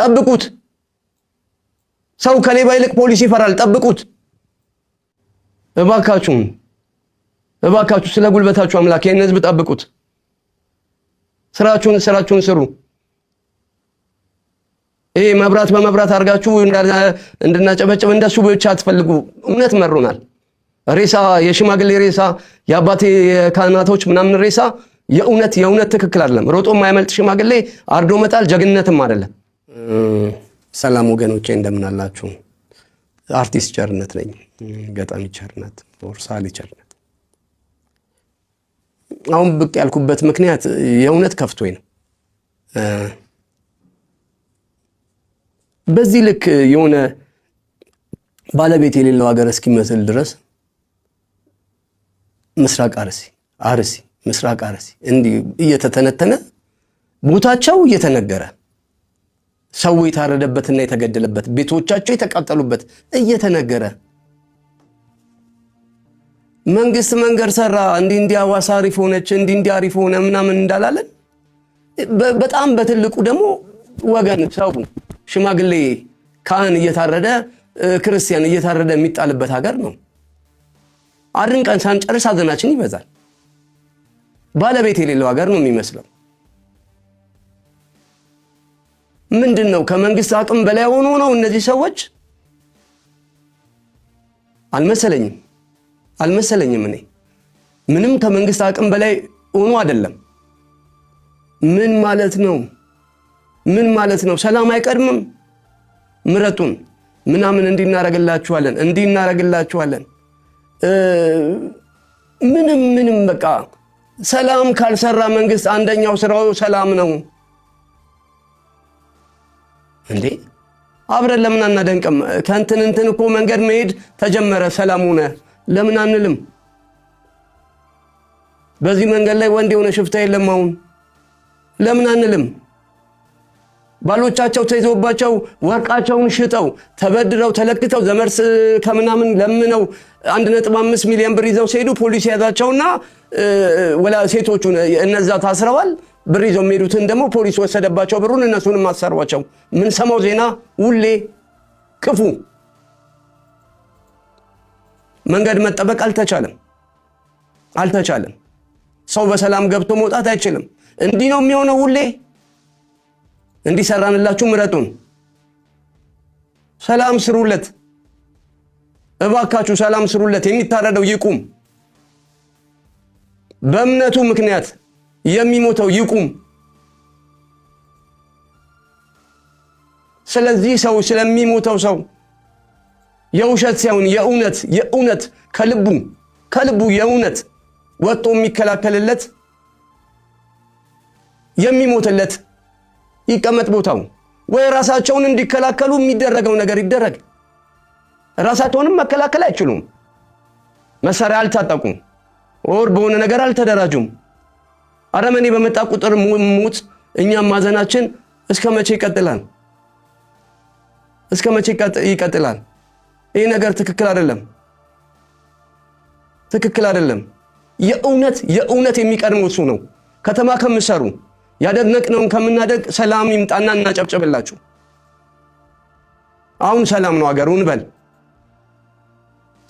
ጠብቁት። ሰው ከሌባ ይልቅ ፖሊስ ይፈራል። ጠብቁት። እባካችሁ ስለ ጉልበታችሁ አምላክ ይሄን ህዝብ ጠብቁት። ስራችሁን ስሩ። ይሄ መብራት በመብራት አርጋችሁ እንድናጨበጭብ እንደሱ ብቻ አትፈልጉ። እውነት መሮናል። ሬሳ የሽማግሌ ሬሳ የአባቴ የካህናቶች ምናምን ሬሳ የእውነት ትክክል አይደለም። ሮጦ የማይመልጥ ሽማግሌ አርዶ መጣል ጀግንነትም አይደለም። ሰላም ወገኖቼ እንደምን አላችሁ? አርቲስት ቸርነት ነኝ። ገጣሚ ቸርነት ወርሳሊ ቸርነት። አሁን ብቅ ያልኩበት ምክንያት የእውነት ከፍቶኝ ነው። በዚህ ልክ የሆነ ባለቤት የሌለው ሀገር እስኪመስል ድረስ ምስራቅ አርሲ ምስራቅ አርሲ እንዲህ እየተተነተነ ቦታቸው እየተነገረ ሰው የታረደበትና የተገደለበት ቤቶቻቸው የተቃጠሉበት እየተነገረ መንግስት መንገድ ሰራ እንዲህ ሐዋሳ አሪፍ ሆነች እንዲህ አሪፍ ሆነ ምናምን እንዳላለን በጣም በትልቁ ደግሞ ወገን ሰው ሽማግሌ ካህን እየታረደ ክርስቲያን እየታረደ የሚጣልበት ሀገር ነው። አድንቀን ሳንጨርስ ሀዘናችን ይበዛል። ባለቤት የሌለው ሀገር ነው የሚመስለው። ምንድነው ከመንግስት አቅም በላይ ሆኖ ነው እነዚህ ሰዎች? አልመሰለኝም። እኔ ምንም ከመንግስት አቅም በላይ ሆኖ አይደለም። ምን ማለት ነው? ሰላም አይቀድምም? ምረጡን ምናምን እንዲናረግላችኋለን ምንም በቃ ሰላም ካልሰራ መንግስት አንደኛው ስራው ሰላም ነው እንዴ? አብረን ለምን አናደንቅም? ከእንትን እኮ መንገድ መሄድ ተጀመረ፣ ሰላም ሆነ። ለምን አንልም? በዚህ መንገድ ላይ ወንድ የሆነ ሽፍታ የለም አሁን። ለምን አንልም? ባሎቻቸው ተይዘውባቸው ወርቃቸውን ሽጠው ተበድረው ተለክተው ዘመርስ ከምናምን ለምነው 1.5 ሚሊዮን ብር ይዘው ሲሄዱ ፖሊስ ያዛቸውና ወላ ሴቶቹን እነዛ ታስረዋል። ብር ይዘው የሚሄዱትን ደግሞ ፖሊስ ወሰደባቸው ብሩን፣ እነሱንም አሰሯቸው። ምን ሰማው ዜና ሁሌ ክፉ። መንገድ መጠበቅ አልተቻለም። ሰው በሰላም ገብቶ መውጣት አይችልም። እንዲህ ነው የሚሆነው ሁሌ። እንዲሰራንላችሁ ምረጡን። ሰላም ስሩለት እባካችሁ፣ ሰላም ስሩለት። የሚታረደው ይቁም። በእምነቱ ምክንያት የሚሞተው ይቁም። ስለዚህ ሰው ስለሚሞተው ሰው የውሸት ሳይሆን የእውነት ከልቡ የእውነት ወጥቶ የሚከላከልለት የሚሞትለት ይቀመጥ ቦታው። ወይ ራሳቸውን እንዲከላከሉ የሚደረገው ነገር ይደረግ። ራሳቸውንም መከላከል አይችሉም። መሳሪያ አልታጠቁም፣ ወር በሆነ ነገር አልተደራጁም። አረመኔ በመጣ ቁጥር ሞት እኛም ማዘናችን እስከ መቼ ይቀጥላል? ይሄ ነገር ትክክል አይደለም። የእውነት የሚቀድመው እሱ ነው። ከተማ ከምሰሩ ያደነቅነውን ከምናደግ ሰላም ይምጣና እናጨብጨብላችሁ። አሁን ሰላም ነው ሀገሩን በል።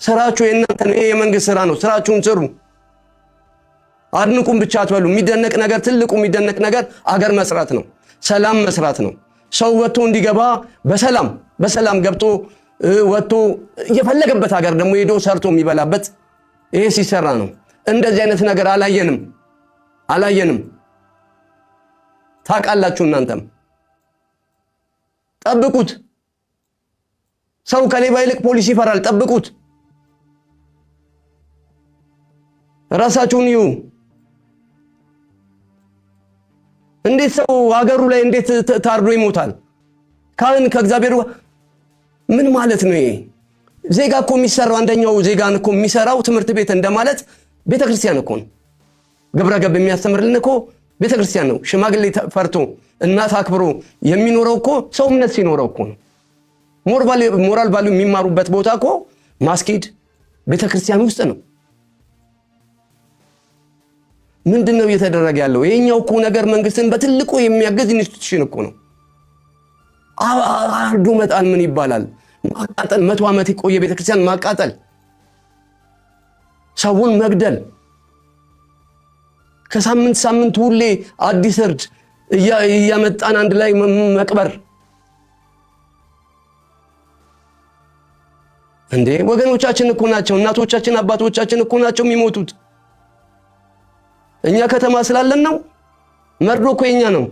ስራችሁ የእናንተ ነው። ይሄ የመንግስት ስራ ነው። ስራችሁን ስሩ። አድንቁም ብቻ አትበሉ። የሚደነቅ ነገር ትልቁ የሚደነቅ ነገር አገር መስራት ነው። ሰላም መስራት ነው። ሰው ወጥቶ እንዲገባ በሰላም ገብቶ ወጥቶ የፈለገበት ሀገር ደግሞ ሄዶ ሰርቶ የሚበላበት ይሄ ሲሰራ ነው። እንደዚህ አይነት ነገር አላየንም። ታውቃላችሁ። እናንተም ጠብቁት። ሰው ከሌባ ይልቅ ፖሊስ ይፈራል። ጠብቁት። ራሳችሁን ይዩ። እንዴት ሰው ሀገሩ ላይ እንዴት ታርዶ ይሞታል? ካህን ከእግዚአብሔር ምን ማለት ነው? ይሄ ዜጋ እኮ የሚሰራው አንደኛው ዜጋን እኮ የሚሰራው ትምህርት ቤት እንደማለት ቤተክርስቲያን እኮ ነው። ግብረ ገብ የሚያስተምርልን እኮ ቤተክርስቲያን ነው። ሽማግሌ ፈርቶ እናት አክብሮ የሚኖረው እኮ ሰው እምነት ሲኖረው እኮ ነው። ሞራል ቫልዩ የሚማሩበት ቦታ እኮ ማስኬድ ቤተክርስቲያን ውስጥ ነው። ምንድነው እየተደረገ ያለው? ይሄኛው እኮ ነገር መንግስትን በትልቁ የሚያገዝ ኢንስቲትዩሽን እኮ ነው። አርዶ መጣል ምን ይባላል? ማቃጠል፣ 100 ዓመት የቆየ ቤተክርስቲያን ማቃጠል፣ ሰውን መግደል፣ ከሳምንት ሳምንት ሁሌ አዲስ እርድ እያመጣን አንድ ላይ መቅበር። እንዴ ወገኖቻችን እኮ ናቸው፣ እናቶቻችን አባቶቻችን እኮ ናቸው የሚሞቱት። እኛ ከተማ ስላለን ነው? መርዶ እኮ የኛ ነው።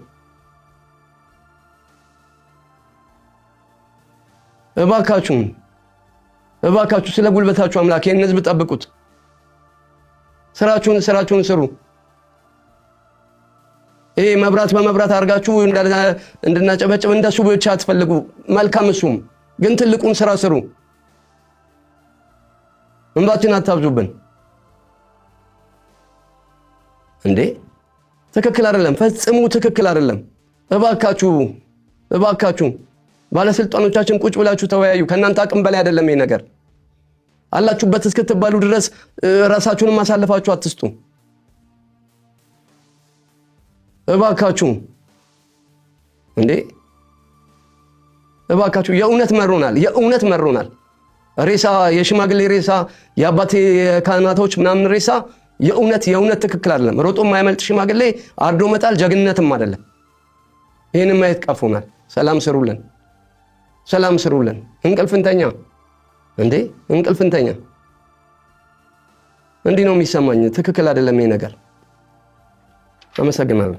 እባካችሁ ስለ ጉልበታችሁ አምላክ ይህን ህዝብ ጠብቁት። ስራችሁን ስሩ። ይሄ መብራት በመብራት አድርጋችሁ እንድናጨበጭብ እንደሱ ብቻ አትፈልጉ። መልካም እሱም ግን ትልቁን ስራ ስሩ። እንባችን አታብዙብን። እንዴ ትክክል አይደለም፣ ፈጽሙ ትክክል አይደለም። እባካችሁ ባለስልጣኖቻችን ቁጭ ብላችሁ ተወያዩ። ከእናንተ አቅም በላይ አይደለም ይሄ ነገር። አላችሁበት እስክትባሉ ድረስ ራሳችሁን ማሳለፋችሁ አትስጡ። እባካችሁ እንዴ እባካችሁ የእውነት መሮናል። ሬሳ፣ የሽማግሌ ሬሳ፣ የአባቴ ካህናቶች ምናምን ሬሳ የእውነት ትክክል አይደለም። ሮጦ የማይመልጥ ሽማግሌ አርዶ መጣል ጀግንነትም አይደለም። ይሄን ማየት ቀፎናል። ሰላም ስሩልን። እንቅልፍንተኛ እንዲህ ነው የሚሰማኝ። ትክክል አይደለም ይሄ ነገር። አመሰግናለሁ።